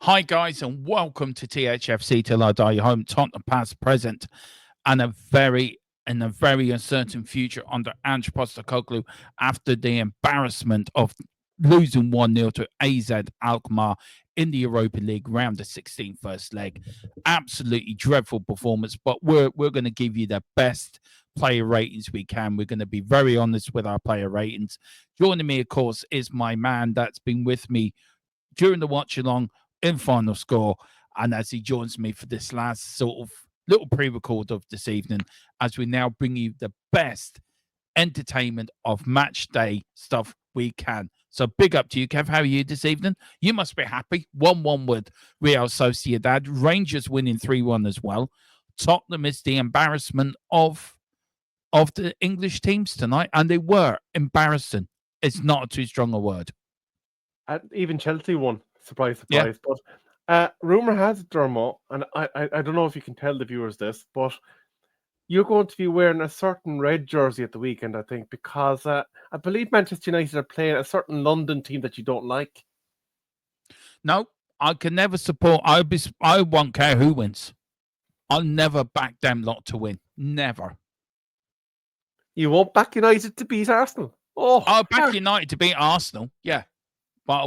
Hi, guys, and welcome to THFC Till I Die Home, Tottenham past, present, and a very uncertain future under Ange Postecoglou after the embarrassment of losing 1-0 to AZ Alkmaar in the Europa League round the 16 first leg. Absolutely dreadful performance, but we're going to give you the best player ratings we can. We're going to be very honest with our player ratings. Joining me, of course, is my man that's been with me during the watch along in Final Score, and as he joins me for this last sort of little pre-record of this evening, as we now bring you the best entertainment of match day stuff we can. So big up to you, Kev. How are you this evening? You must be happy. 1-1 with Real Sociedad. Rangers winning 3-1 as well. Tottenham is the embarrassment of the English teams tonight, and they were embarrassing. It's not too strong a word. Even Chelsea won. Surprise. Yeah. But rumour has it, Dermot, and I don't know if you can tell the viewers this, but you're going to be wearing a certain red jersey at the weekend, I think, because I believe Manchester United are playing a certain London team that you don't like. No, I can never support. I won't care who wins. I'll never back them lot to win. Never. You won't back United to beat Arsenal? I'll back United to beat Arsenal, yeah. But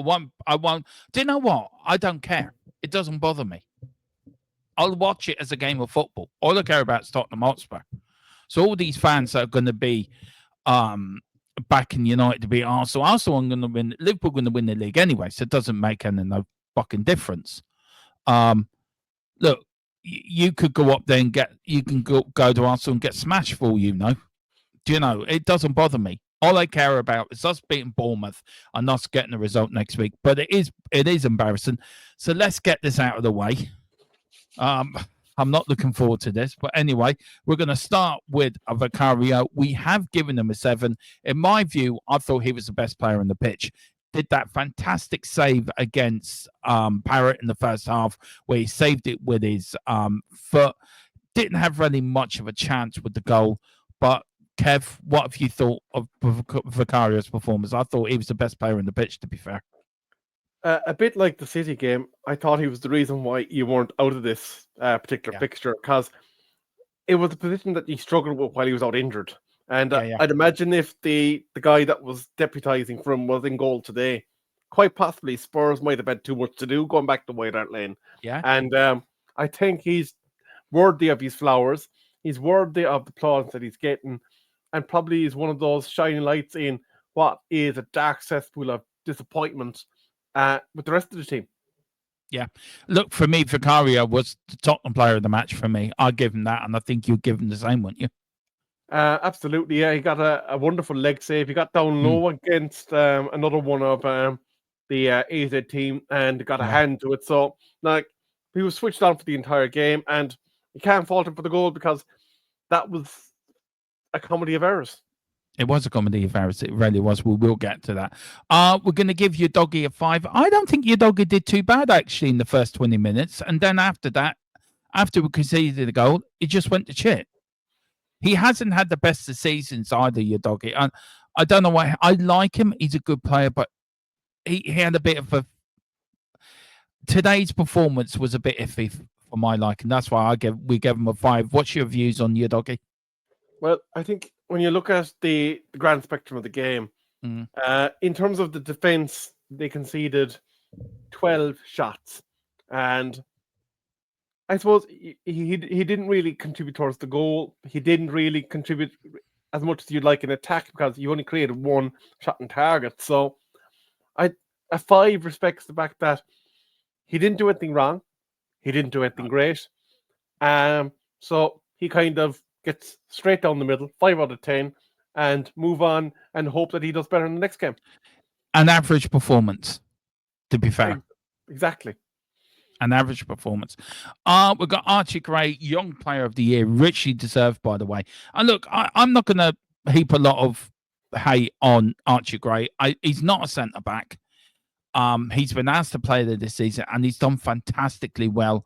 I won't. Do you know what? I don't care. It doesn't bother me. I'll watch it as a game of football. All I care about is Tottenham Hotspur. So all these fans that are going to be backing United to beat Arsenal are going to win. Liverpool going to win the league anyway, so it doesn't make any no fucking difference. Look, you could go up there and go to Arsenal and get smashed for all you know. Do you know? It doesn't bother me. All I care about is us beating Bournemouth and us getting a result next week. But it is embarrassing. So let's get this out of the way. I'm not looking forward to this. But anyway, we're going to start with a Vicario. We have given him a 7. In my view, I thought he was the best player on the pitch. Did that fantastic save against Parrott in the first half where he saved it with his foot. Didn't have really much of a chance with the goal. But Kev, what have you thought of Vicario's performance? I thought he was the best player in the pitch, to be fair. A bit like the City game, I thought he was the reason why you weren't out of this particular fixture, because it was a position that he struggled with while he was out injured. And I'd imagine if the guy that was deputising for him was in goal today, quite possibly Spurs might have had too much to do going back to White Hart Lane. Yeah. And I think he's worthy of his flowers. He's worthy of the plaudits that he's getting. And probably is one of those shining lights in what is a dark cesspool of disappointment with the rest of the team. Yeah. Look, for me, Vicario was the Tottenham player of the match for me. I'll give him that, and I think you'll give him the same, wouldn't you? Absolutely, yeah. He got a wonderful leg save. He got down low against another one of the AZ team and got a hand to it. So, like, he was switched on for the entire game, and you can't fault him for the goal because that was a comedy of errors. It was a comedy of errors. It really was. We will get to that. We're going to give your doggy a 5. I don't think your doggy did too bad, actually, in the first 20 minutes. And then after that, after we conceded the goal, he just went to shit. He hasn't had the best of seasons either, your doggy. And I don't know why. I like him. He's a good player, but he had a bit of a... Today's performance was a bit iffy for my liking. That's why we gave him a 5. What's your views on your doggy? Well, I think when you look at the grand spectrum of the game, in terms of the defence, they conceded 12 shots. And I suppose he didn't really contribute towards the goal. He didn't really contribute as much as you'd like in attack because you only created 1 shot on target. So a 5 respects the fact that he didn't do anything wrong. He didn't do anything great. So he kind of gets straight down the middle, 5 out of 10, and move on and hope that he does better in the next game. An average performance, to be fair. Exactly. An average performance. We've got Archie Gray, Young Player of the Year, richly deserved, by the way. And look, I'm not going to heap a lot of hate on Archie Gray. He's not a centre-back. He's been asked to play there this season, and he's done fantastically well.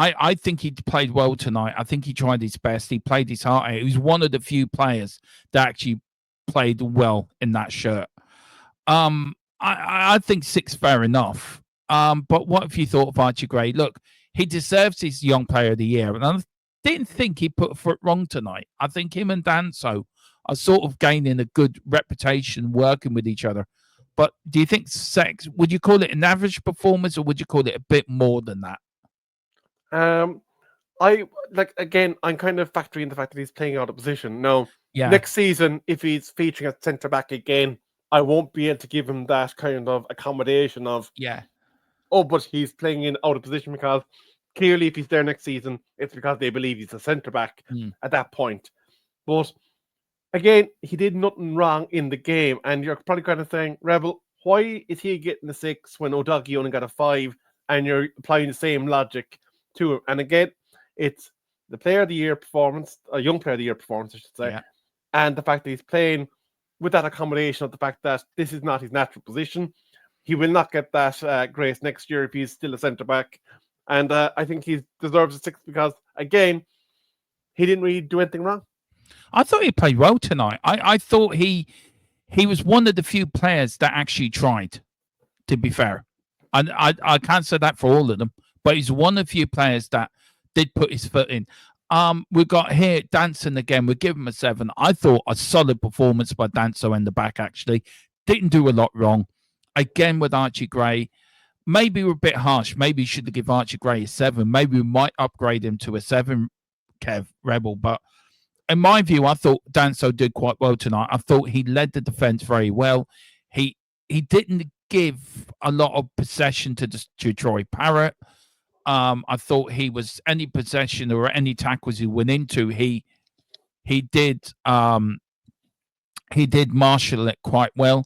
I think he played well tonight. I think he tried his best. He played his heart out. He was one of the few players that actually played well in that shirt. I think 6, fair enough. But what have you thought of Archie Gray? Look, he deserves his Young Player of the Year, and I didn't think he put a foot wrong tonight. I think him and Danso are sort of gaining a good reputation working with each other. But do you think would you call it an average performance, or would you call it a bit more than that? Again, I'm kind of factoring the fact that he's playing out of position. Now, Yeah. next season, if he's featuring at centre back again, I won't be able to give him that kind of accommodation of, Yeah. oh, but he's playing in out of position, because clearly if he's there next season, it's because they believe he's a centre back at that point. But again, he did nothing wrong in the game, and you're probably kind of saying, Rebel, why is he getting a 6 when O'Doherty only got a 5, and you're applying the same logic to him? And again, it's the Player of the Year performance, a Young Player of the Year performance, I should say, and the fact that he's playing with that accommodation of the fact that this is not his natural position. He will not get that grace next year if he's still a centre back, and I think he deserves a 6 because, again, he didn't really do anything wrong. I thought he played well tonight. I thought he was one of the few players that actually tried, to be fair. And I can't say that for all of them, but he's one of the few players that did put his foot in. We got here Danson again. We give him a 7. I thought a solid performance by Danso in the back, actually. Didn't do a lot wrong. Again with Archie Gray. Maybe we're a bit harsh. Maybe we should give Archie Gray a 7. Maybe we might upgrade him to a 7, Kev Rebel. But in my view, I thought Danso did quite well tonight. I thought he led the defence very well. He didn't give a lot of possession to Troy Parrott. I thought he was any possession or any tackles he went into, he did marshal it quite well.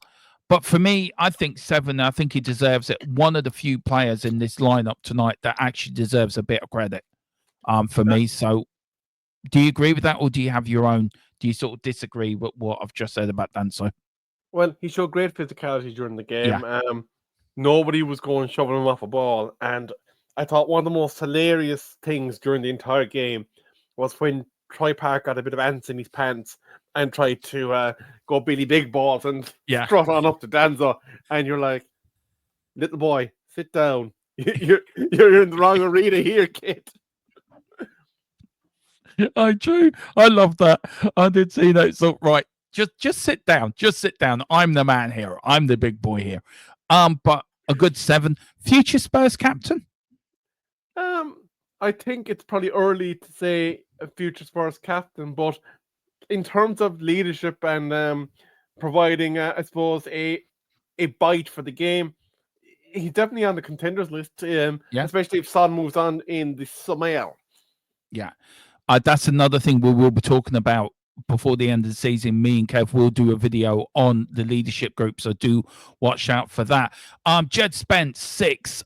But for me, I think 7. I think he deserves it. One of the few players in this lineup tonight that actually deserves a bit of credit. For me. So, do you agree with that, or do you have your own? Do you sort of disagree with what I've just said about Danso? Well, he showed great physicality during the game. Yeah. Nobody was going shoving him off a ball, and I thought one of the most hilarious things during the entire game was when Troy Park got a bit of ants in his pants and tried to go Billy Big Balls and strut on up to Danzo, and you're like, little boy, sit down. You're in the wrong arena here, kid. I love that. I did see that. So right, just sit down. Just sit down. I'm the man here. I'm the big boy here. But a good 7. Future Spurs captain? I think it's probably early to say a future Spurs captain, but in terms of leadership and providing, I suppose, a bite for the game, he's definitely on the contenders list, especially if Son moves on in the summer. Yeah. That's another thing we will be talking about before the end of the season. Me and Kev will do a video on the leadership group, so do watch out for that. Jed Spence, 6.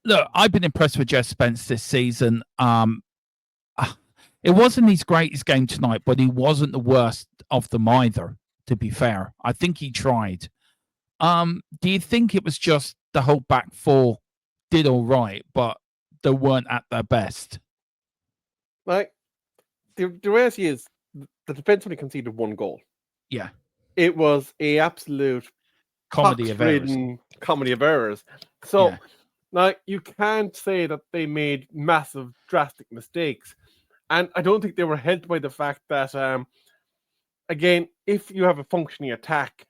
Look, I've been impressed with Jed Spence this season. It wasn't his greatest game tonight, but he wasn't the worst of them either, to be fair. I think he tried. Do you think it was just the whole back 4 did all right, but they weren't at their best? Like, the reality is, the defense only conceded 1 goal. Yeah. It was a absolute comedy of errors. So, like, you can't say that they made massive, drastic mistakes. And I don't think they were helped by the fact that, again, if you have a functioning attack,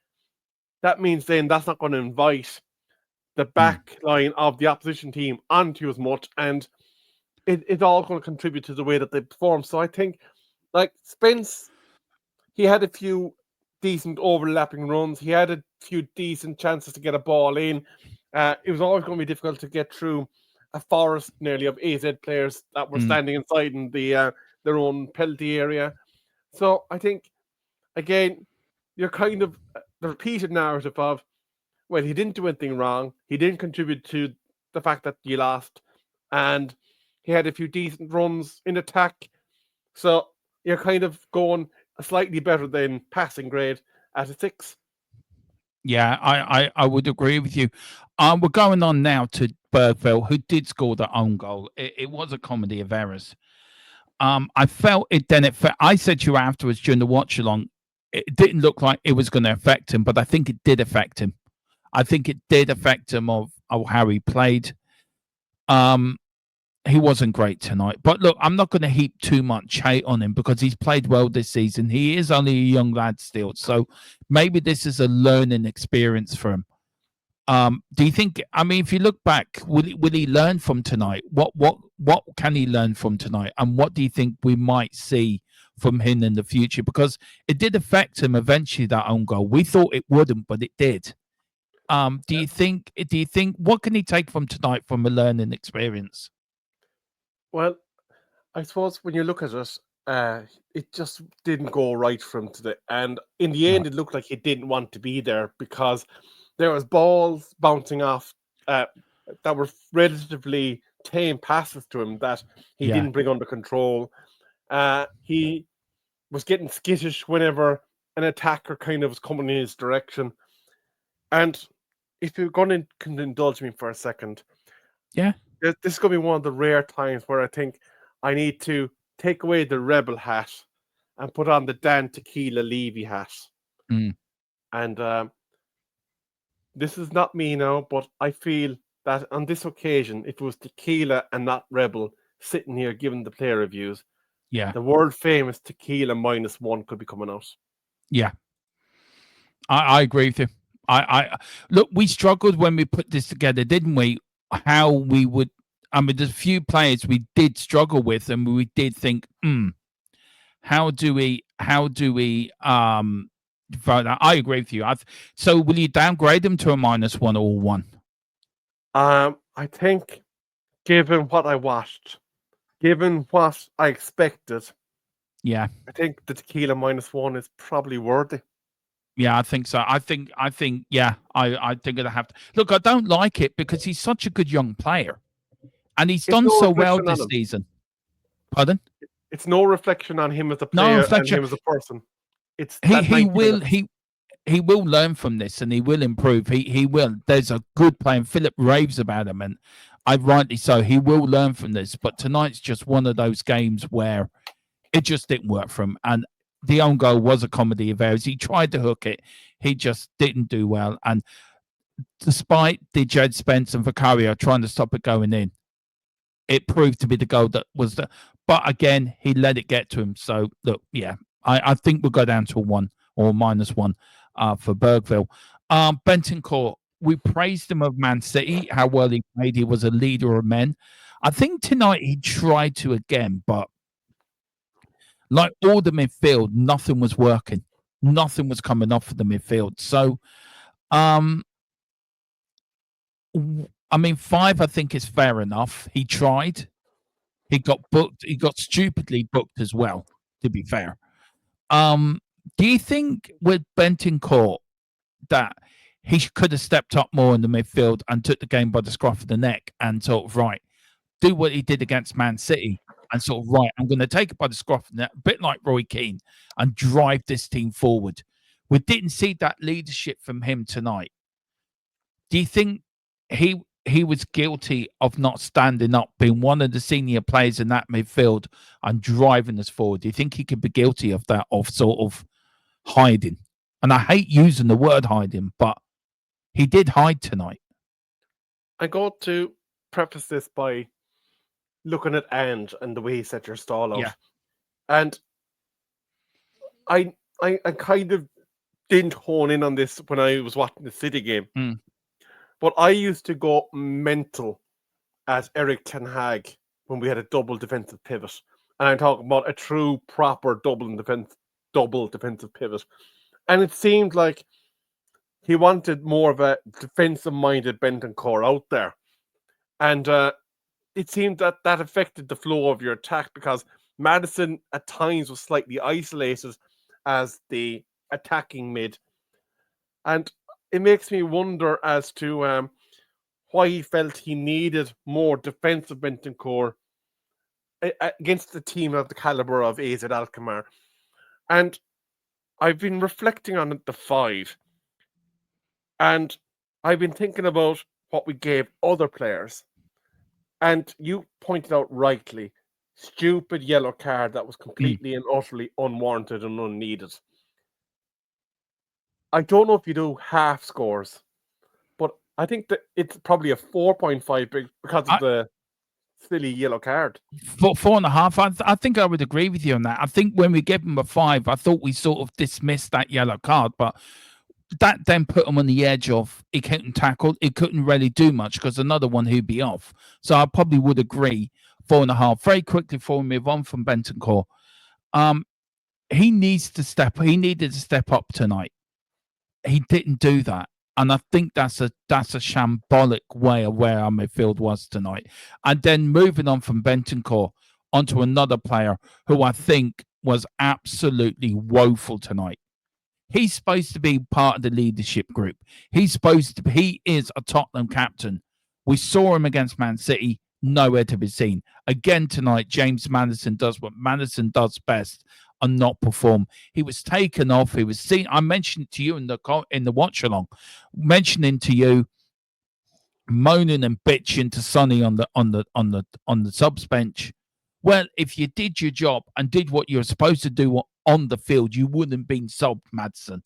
that means then that's not going to invite the back line of the opposition team onto as much, and it's all going to contribute to the way that they perform. So I think, like, Spence, he had a few decent overlapping runs. He had a few decent chances to get a ball in. It was always going to be difficult to get through a forest nearly of AZ players that were standing inside in their own penalty area. So I think, again, you're kind of the repeated narrative of, well, he didn't do anything wrong. He didn't contribute to the fact that you lost. And he had a few decent runs in attack. So you're kind of going slightly better than passing grade at a 6. Yeah, I would agree with you. We're going on now to Bergville, who did score their own goal. It was a comedy of errors. I felt it then. I said to you afterwards during the watch along, it didn't look like it was going to affect him, but I think it did affect him. I think it did affect him of how he played. He wasn't great tonight. But look, I'm not going to heap too much hate on him because he's played well this season. He is only a young lad still. So maybe this is a learning experience for him. Do you think, I mean, if you look back, will he learn from tonight? What can he learn from tonight? And what do you think we might see from him in the future? Because it did affect him eventually, that own goal. We thought it wouldn't, but it did. Do you think what can he take from tonight from a learning experience? Well, I suppose when you look at it, it just didn't go right for him today. And in the end, it looked like he didn't want to be there because there was balls bouncing off that were relatively tame passes to him that he didn't bring under control. He was getting skittish whenever an attacker kind of was coming in his direction. And if you're going to indulge me for a second, Yeah. this is going to be one of the rare times where I think I need to take away the rebel hat and put on the Dan Tequila Levy hat. And this is not me now, but I feel that on this occasion, if it was Tequila and not Rebel sitting here giving the player reviews, the world famous Tequila -1 could be coming out. Yeah. I agree with you. I look, we struggled when we put this together, didn't we? How we would, I mean, there's a few players we did struggle with, and we did think, how do we vote that? I agree with you. So will you downgrade them to a -1 or 1? I think, given what I watched, given what I expected, I think the Tequila -1 is probably worthy. Yeah, I think so. I think I think I have to look. I don't like it because he's such a good young player, and he's It's done no so well reflection on this him. season. Pardon? It's no reflection on him as a No player and reflection. him as a person. It's He that he 90 will minutes. he will learn from this and he will improve. He will. There's a good player. And Philip raves about him, and I rightly so. He will learn from this. But tonight's just one of those games where it just didn't work for him. And the own goal was a comedy of errors. He tried to hook it. He just didn't do well. And despite the Jed Spence and Vicario trying to stop it going in, it proved to be the goal that was the. But again, he let it get to him. So look, I think we'll go down to a 1 or -1 for Bergville. Bentancur, we praised him of Man City, how well he played. He was a leader of men. I think tonight he tried to again, but like all the midfield, nothing was working. Nothing was coming off of the midfield. So, I mean, 5, I think, is fair enough. He tried. He got booked. He got stupidly booked as well, to be fair. Do you think with Bentancur that he could have stepped up more in the midfield and took the game by the scruff of the neck and sort of, right, do what he did against Man City and sort of, right, I'm going to take it by the scruff of the neck, a bit like Roy Keane, and drive this team forward? We didn't see that leadership from him tonight. Do you think he was guilty of not standing up, being one of the senior players in that midfield and driving us forward? Do you think he could be guilty of that, of sort of hiding? And I hate using the word hiding, but he did hide tonight. I got to preface this by looking at Ange and the way he set your stall out. Yeah. And I kind of didn't hone in on this when I was watching the City game. But I used to go mental at Eric Ten Hag when we had a double defensive pivot. And I'm talking about a true, proper double defensive pivot. And it seemed like he wanted more of a defensive-minded Bentancur out there. And it seemed that affected the flow of your attack because Maddison at times was slightly isolated as the attacking mid. And it makes me wonder as to why he felt he needed more defensive Bentancur against the team of the caliber of AZ Alkmaar. And I've been reflecting on the 5. And I've been thinking about what we gave other players. And you pointed out rightly, stupid yellow card that was completely and utterly unwarranted and unneeded. I don't know if you do half scores, I think that it's probably a 4.5 because of the silly yellow card. 4.5. I think I would agree with you on that. I think when we gave him a 5, I thought we sort of dismissed that yellow card, but that then put him on the edge of he couldn't tackle, he couldn't really do much because another one who'd be off. So I probably would agree 4.5. Very quickly before we move on from Bentancur, he needed to step up tonight. He didn't do that. And I think that's a shambolic way of where our midfield was tonight. And then moving on from Bentancur onto another player who I think was absolutely woeful tonight. He's supposed to be part of the leadership group. He is a Tottenham captain. We saw him against Man City, nowhere to be seen. Again tonight, James Maddison does what Maddison does best and not perform. He was taken off. He was seen. I mentioned to you in the watch along, mentioning to you, moaning and bitching to Sonny on the subs bench. Well, if you did your job and did what you were supposed to do on the field, you wouldn't have been subbed, Madsen.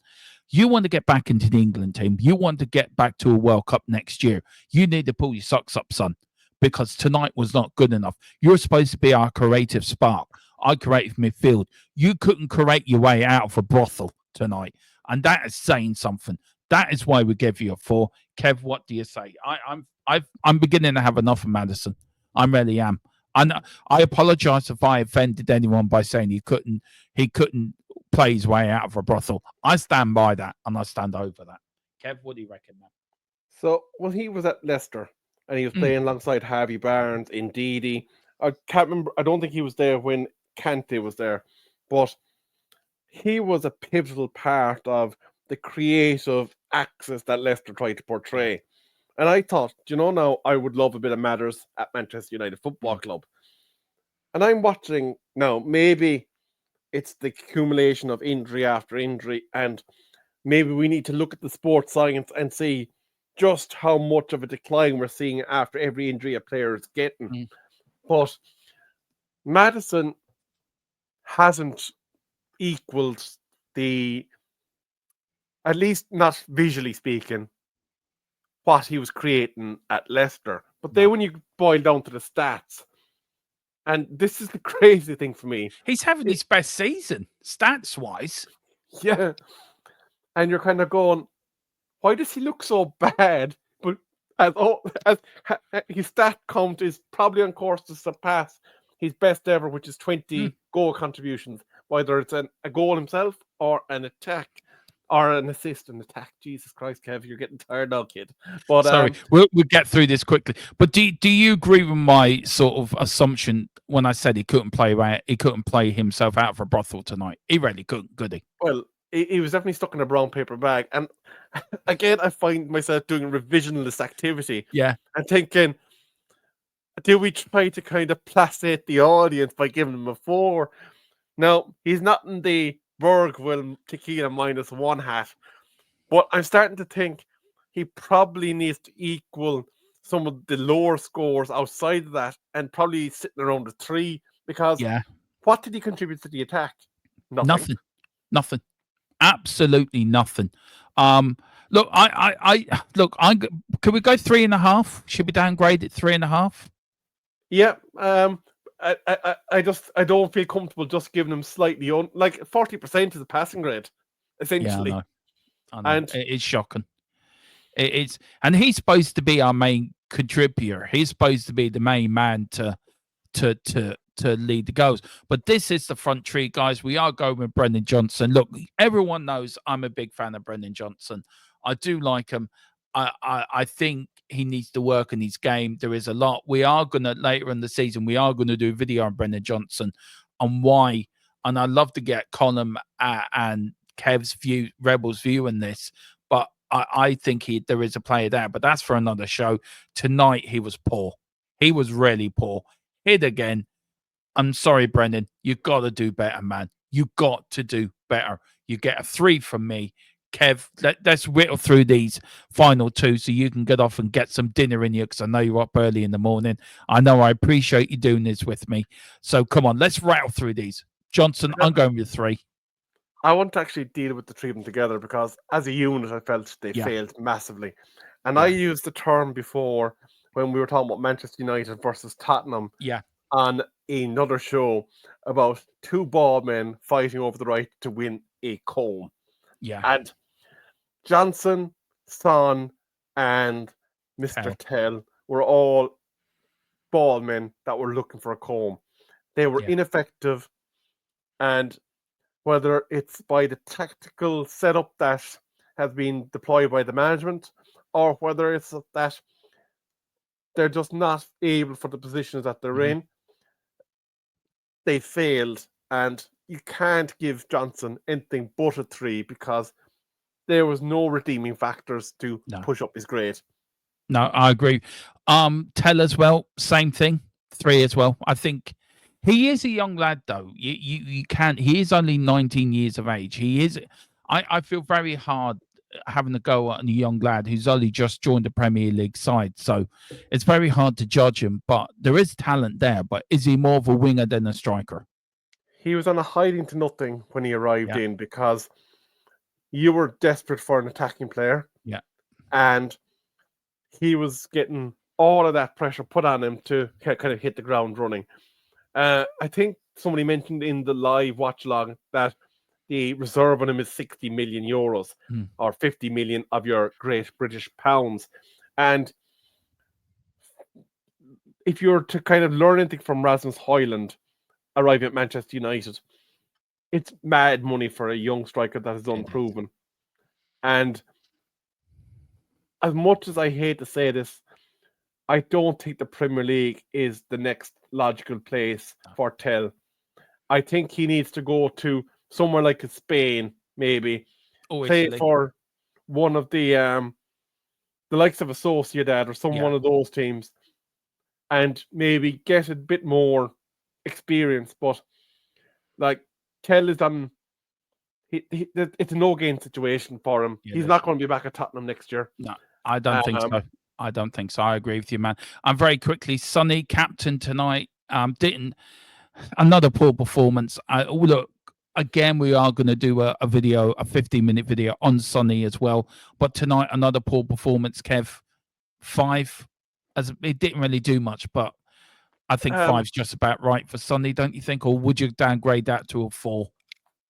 You want to get back into the England team. You want to get back to a World Cup next year. You need to pull your socks up, son, because tonight was not good enough. You're supposed to be our creative spark, our creative midfield. You couldn't create your way out of a brothel tonight, and that is saying something. That is why we give you a 4. Kev, what do you say? I'm beginning to have enough of Maddison. I really am. And I apologize if I offended anyone by saying he couldn't play his way out of a brothel. I stand by that and I stand over that. Kev, what do you reckon, man? So when he was at Leicester and he was playing alongside Harvey Barnes, Ndidi, I can't remember. I don't think he was there when Kante was there, but he was a pivotal part of the creative axis that Leicester tried to portray. And I thought, now I would love a bit of Matters at Manchester United Football Club. And I'm watching now, maybe it's the accumulation of injury after injury, and maybe we need to look at the sports science and see just how much of a decline we're seeing after every injury a player is getting. But Maddison hasn't equaled at least not visually speaking, what he was creating at Leicester. But then when you boil down to the stats, and this is the crazy thing for me. He's having his best season, stats-wise. Yeah. And you're kind of going, why does he look so bad? But as his stat count is probably on course to surpass his best ever, which is 20 goal contributions, whether it's a goal himself or an attack. Or an assist and attack. Jesus Christ, Kev, you're getting tired now, kid. But sorry, we'll get through this quickly. But do you agree with my sort of assumption when I said he couldn't play himself out for a brothel tonight? He really couldn't, could he? Well, he was definitely stuck in a brown paper bag. And again, I find myself doing revisionist activity. Yeah. And thinking, do we try to kind of placate the audience by giving him a 4? No, he's not in the Bergville tequila -1 hat. But I'm starting to think he probably needs to equal some of the lower scores outside of that and probably sitting around the 3 because what did he contribute to the attack? Nothing. Absolutely nothing. Look, can we go 3.5? Should we downgrade it 3.5? Yeah. I don't feel comfortable just giving him slightly like 40% is a passing grade, essentially. Yeah, I know. And it's shocking. And he's supposed to be our main contributor. He's supposed to be the main man to lead the goals. But this is the front three, guys. We are going with Brendan Johnson. Look, everyone knows I'm a big fan of Brendan Johnson. I do like him. I think he needs to work in his game. There is a lot. We are going to, later in the season, we are going to do a video on Brendan Johnson on why. And I'd love to get Colin and Kev's view, Rebel's view on this. But I think there is a player there. But that's for another show. Tonight, he was poor. He was really poor. Hit again. I'm sorry, Brendan. You got to do better, man. You got to do better. You get a 3 from me. Kev, let's whittle through these final 2 so you can get off and get some dinner in you because I know you're up early in the morning. I know I appreciate you doing this with me. So come on, let's rattle through these. Johnson, I'm going with 3. I want to actually deal with the 3 of them together because as a unit, I felt they failed massively. And I used the term before when we were talking about Manchester United versus Tottenham Yeah. on another show about two ball men fighting over the right to win a comb. Yeah. And Johnson, Son, and Mr. Tell. Tell were all ball men that were looking for a comb. They were Yeah. ineffective, and whether it's by the tactical setup that has been deployed by the management, or whether it's that they're just not able for the positions that they're in, they failed. And you can't give Johnson anything but a 3 because there was no redeeming factors to No. push up his grade. No, I agree. Tell as well, same thing. 3 as well. I think he is a young lad though. You can't, he is only 19 years of age. He is, I feel very hard having a go at a young lad who's only just joined the Premier League side. So it's very hard to judge him, but there is talent there. But is he more of a winger than a striker? He was on a hiding to nothing when he arrived Yeah. in because you were desperate for an attacking player. Yeah. And he was getting all of that pressure put on him to kind of hit the ground running. I think somebody mentioned in the live watch log that the reserve on him is 60 million euros or 50 million of your great British pounds. And if you're to kind of learn anything from Rasmus Højlund arriving at Manchester United, it's mad money for a young striker that is unproven. And as much as I hate to say this, I don't think the Premier League is the next logical place for Tell. I think he needs to go to somewhere like Spain, maybe play Italy. for one of the likes of a Sociedad or one of those teams, and maybe get a bit more experience. But like Tell is on, it's a no-gain situation for him. He's not going to be back at Tottenham next year. No, I don't think so. I don't think so. I agree with you, man. And very quickly, Sonny, captain tonight, didn't, another poor performance. Look, again, we are going to do a video, a 15-minute video on Sonny as well. But tonight, another poor performance, Kev. 5, as it didn't really do much, but I think 5's just about right for Sonny, don't you think? Or would you downgrade that to a 4?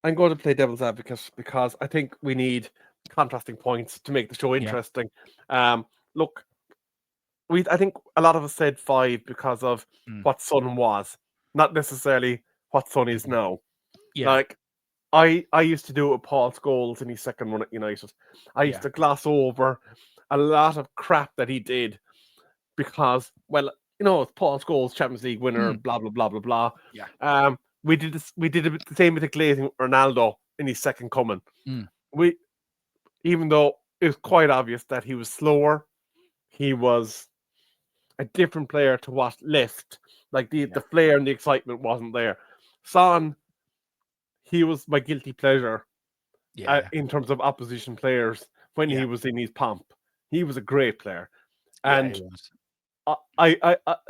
I'm going to play devil's advocate because I think we need contrasting points to make the show interesting. Look, I think a lot of us said 5 because of what Son was, not necessarily what Son is now. Yeah. Like, I used to do it with Paul Scholes in his second run at United. I used to gloss over a lot of crap that he did because, well, you know, it's Paul Scholes, Champions League winner, blah blah blah blah blah. Yeah. We did this. We did the same with the glazing Ronaldo in his second coming. Even though it was quite obvious that he was slower, he was a different player to what left. Like the flair and the excitement wasn't there. Son, he was my guilty pleasure in terms of opposition players when he was in his pomp. He was a great player, and he was.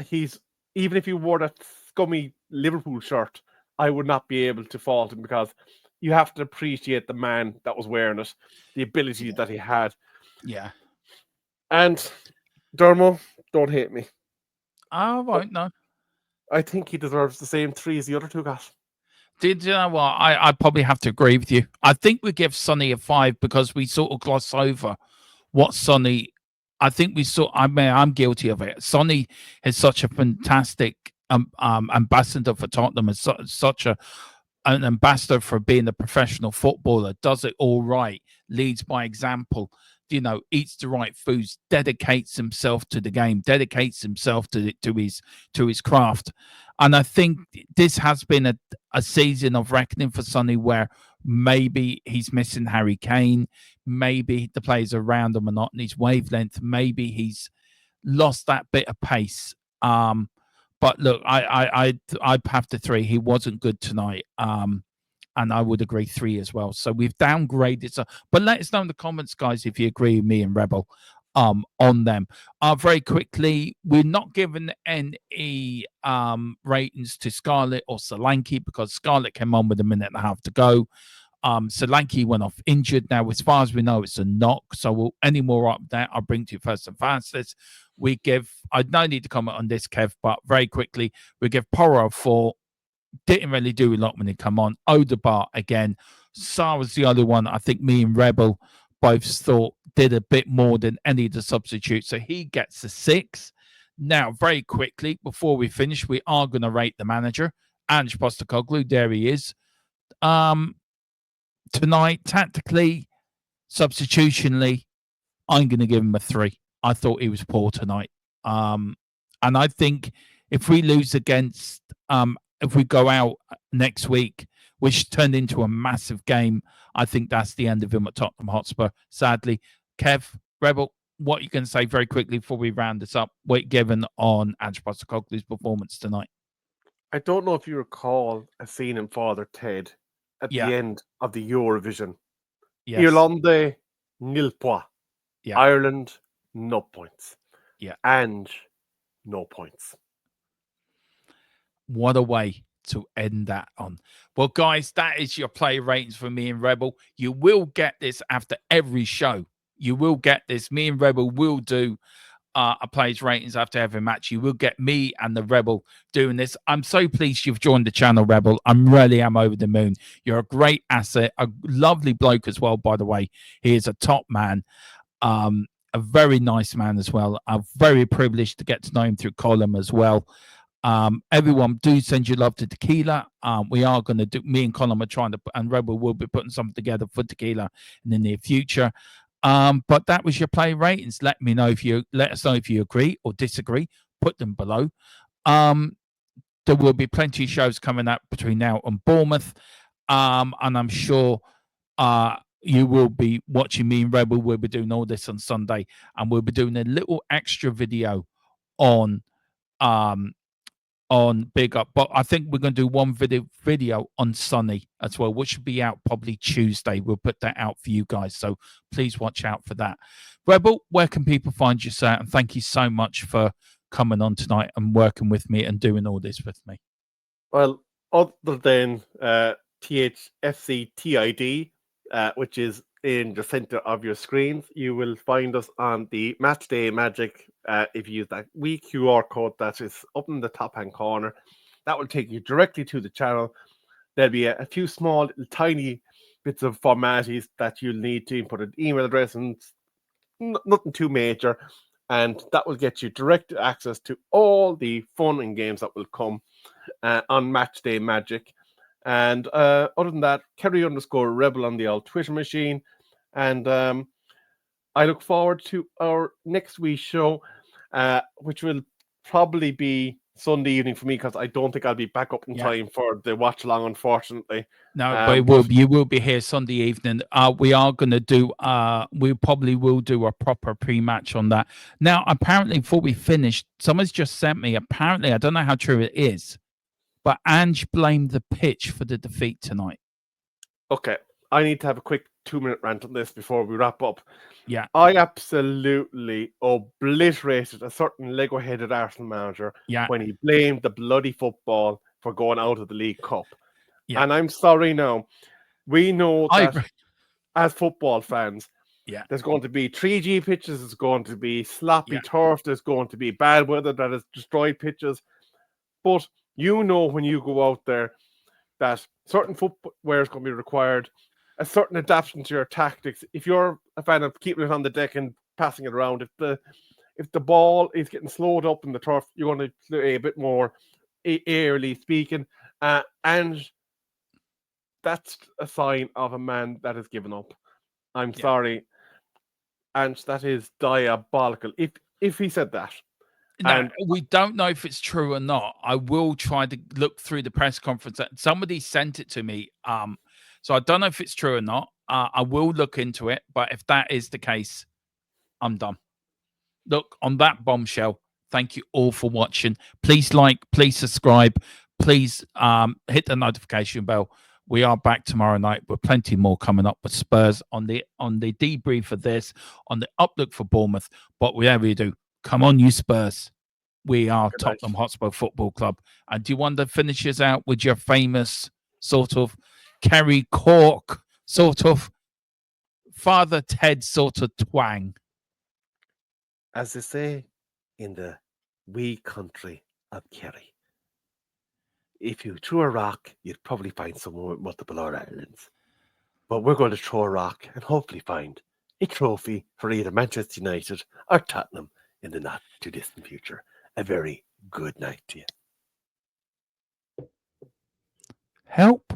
he's, even if he wore that scummy Liverpool shirt, I would not be able to fault him because you have to appreciate the man that was wearing it, the ability that he had. Yeah. And Dermo, don't hate me. I won't, no. I think he deserves the same 3 as the other 2 guys. Did you know what? I probably have to agree with you. I think we give Sonny a 5 because we sort of gloss over what Sonny. I think we saw. I mean, I'm guilty of it. Sonny is such a fantastic ambassador for Tottenham, and such an ambassador for being a professional footballer. Does it all right. Leads by example. You know, eats the right foods, dedicates himself to the game, dedicates himself to his craft. And I think this has been a season of reckoning for Sonny where maybe he's missing Harry Kane, maybe the players around him are not in his wavelength, maybe he's lost that bit of pace. But look, I'd have to 3. He wasn't good tonight. And I would agree 3 as well. So we've downgraded. So, but let us know in the comments, guys, if you agree with me and Rebel on them. Very quickly, we're not giving any ratings to Scarlett or Solanke because Scarlett came on with a minute and a half to go. Solanke went off injured. Now, as far as we know, it's a knock. So any more up there, I'll bring to you first and fastest. I don't need to comment on this, Kev, but very quickly, we give Porro a 4. Didn't really do a lot when he come on. Odegaard again. Sarr was the other one. I think me and Rebel both thought did a bit more than any of the substitutes. So he gets a 6. Now, very quickly, before we finish, we are going to rate the manager. Ange Postecoglou, there he is. Tonight, tactically, substitutionally, I'm going to give him a 3. I thought he was poor tonight. And I think if we lose against, if we go out next week, which turned into a massive game, I think that's the end of him at Tottenham Hotspur, sadly. Kev, Rebel, what are you going to say very quickly before we round this up? What given on Ange Postecoglou's performance tonight? I don't know if you recall a scene in Father Ted at the end of the Eurovision. Yes. Irlande, nil points. Yeah. Ireland, no points. Yeah. Ange, no points. What a way to end that on. Well, guys, that is your play ratings for me and Rebel. You will get this after every show. You will get this. Me and Rebel will do a players ratings after every match. You will get me and the Rebel doing this. I'm so pleased you've joined the channel, Rebel. I really am over the moon. You're a great asset, a lovely bloke as well, by the way. He is a top man, a very nice man as well. I'm very privileged to get to know him through Colin as well. Everyone, do send your love to Tequila. We are going to do, me and Colin are trying to, and Rebel will be putting something together for Tequila in the near future. But that was your play ratings. Let us know if you agree or disagree. Put them below. There will be plenty of shows coming up between now and Bournemouth. And I'm sure you will be watching me and Rebel. We'll be doing all this on Sunday, and we'll be doing a little extra video on Big Up. But I think we're going to do one video on Sunny as well, which should be out probably Tuesday. We'll put that out for you guys, so please watch out for that. Rebel, where can people find you, sir? And thank you so much for coming on tonight and working with me and doing all this with me. Well, other than THFC TID, which is in the center of your screens, you will find us on the Matchday Magic. If you use that wee QR code that is up in the top hand corner, that will take you directly to the channel. There'll be a few small, tiny bits of formalities that you'll need to input an email address and nothing too major, and that will get you direct access to all the fun and games that will come on Matchday Magic. And other than that, Kerry_Rebel on the old Twitter machine. And I look forward to our next week's show, which will probably be Sunday evening for me, because I don't think I'll be back up in time for the watch along, unfortunately. No, but you will be here Sunday evening. We are going to do, we probably will do a proper pre-match on that. Now, apparently, before we finish, someone's just sent me, apparently, I don't know how true it is, but Ange blamed the pitch for the defeat tonight. Okay, I need to have a quick 2-minute rant on this before we wrap up. Yeah. I absolutely obliterated a certain Lego-headed Arsenal manager when he blamed the bloody football for going out of the League Cup. Yeah. And I'm sorry now. We know that as football fans, there's going to be 3G pitches, there's going to be sloppy turf, there's going to be bad weather that has destroyed pitches. But you know when you go out there that certain footwear is going to be required, a certain adaptation to your tactics. If you're a fan of keeping it on the deck and passing it around, if the ball is getting slowed up in the turf, you're going to play a bit more airily speaking. And that's a sign of a man that has given up. I'm sorry. And that is diabolical. If he said that. No, we don't know if it's true or not. I will try to look through the press conference. Somebody sent it to me. So I don't know if it's true or not. I will look into it. But if that is the case, I'm done. Look, on that bombshell, thank you all for watching. Please like, please subscribe. Please hit the notification bell. We are back tomorrow night with plenty more coming up with Spurs on the debrief for this, on the uplook for Bournemouth. But whatever you do, come on, you Spurs. We are Tottenham Hotspur Football Club. And do you want to finish us out with your famous sort of Kerry Cork sort of Father Ted sort of twang. As they say in the wee country of Kerry, if you threw a rock, you'd probably find someone with multiple Irelands. But we're going to throw a rock and hopefully find a trophy for either Manchester United or Tottenham in the not too distant future. A very good night to you. Help.